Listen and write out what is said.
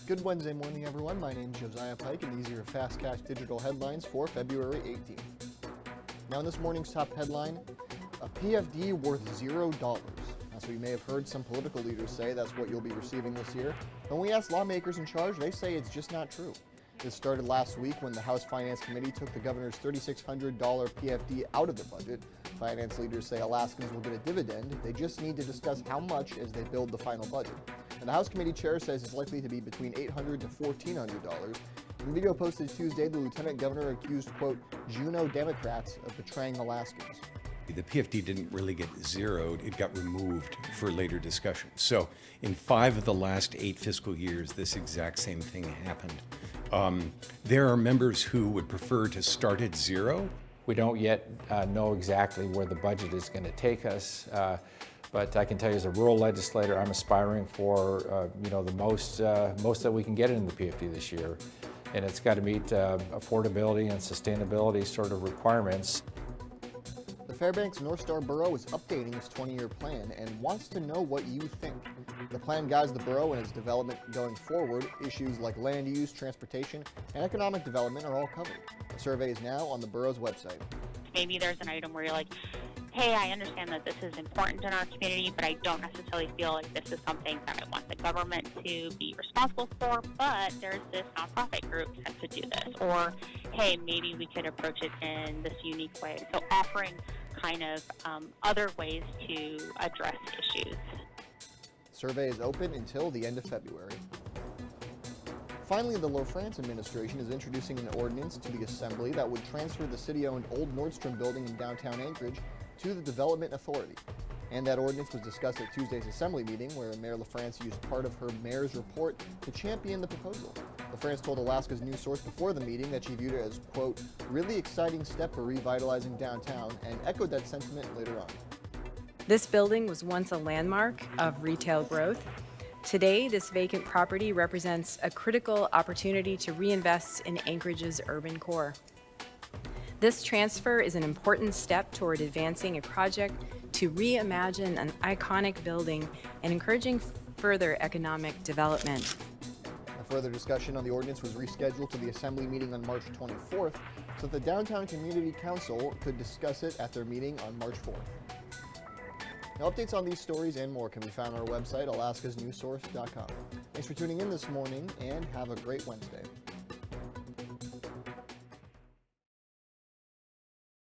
Good Wednesday morning, everyone. My name is Josiah Pike, and these are your Fastcast digital headlines for February 18th. Now, in this morning's top headline, a PFD worth $0. That's what you may have heard some political leaders say. That's what you'll be receiving this year. When we asked lawmakers in charge, they say it's just not true. This started last week when the House Finance Committee took the governor's $3,600 PFD out of the budget. Finance leaders say Alaskans will get a dividend. They just need to discuss how much as they build the final budget. And the House Committee chair says it's likely to be between $800 to $1,400. In a video posted Tuesday, the lieutenant governor accused, quote, Juneau Democrats of betraying Alaskans. The PFD didn't really get zeroed, it got removed for later discussion. So in 5 of the last 8 fiscal years, this exact same thing happened. There are members who would prefer to start at zero. We don't yet know exactly where the budget is going to take us, but I can tell you as a rural legislator, I'm aspiring for the most that we can get in the PFD this year. And it's got to meet affordability and sustainability sort of requirements. The Fairbanks North Star Borough is updating its 20-year plan and wants to know what you think. The plan guides the borough and its development going forward. Issues like land use, transportation, and economic development are all covered. The survey is now on the borough's website. Maybe there's an item where you're like, hey, I understand that this is important in our community, but I don't necessarily feel like this is something that I want the government to be responsible for, but there's this nonprofit group that could do this. Or, hey, maybe we could approach it in this unique way. So offering kind of other ways to address issues. Survey is open until the end of February. Finally, the LaFrance administration is introducing an ordinance to the Assembly that would transfer the city-owned old Nordstrom building in downtown Anchorage to the Development Authority. And that ordinance was discussed at Tuesday's Assembly meeting, where Mayor LaFrance used part of her mayor's report to champion the proposal. LaFrance told Alaska's News Source before the meeting that she viewed it as, quote, really exciting step for revitalizing downtown, and echoed that sentiment later on. This building was once a landmark of retail growth. Today, this vacant property represents a critical opportunity to reinvest in Anchorage's urban core. This transfer is an important step toward advancing a project to reimagine an iconic building and encouraging further economic development. A further discussion on the ordinance was rescheduled to the Assembly meeting on March 24th, so the Downtown Community Council could discuss it at their meeting on March 4th. Now, updates on these stories and more can be found on our website, alaskasnewssource.com. Thanks for tuning in this morning, and have a great Wednesday.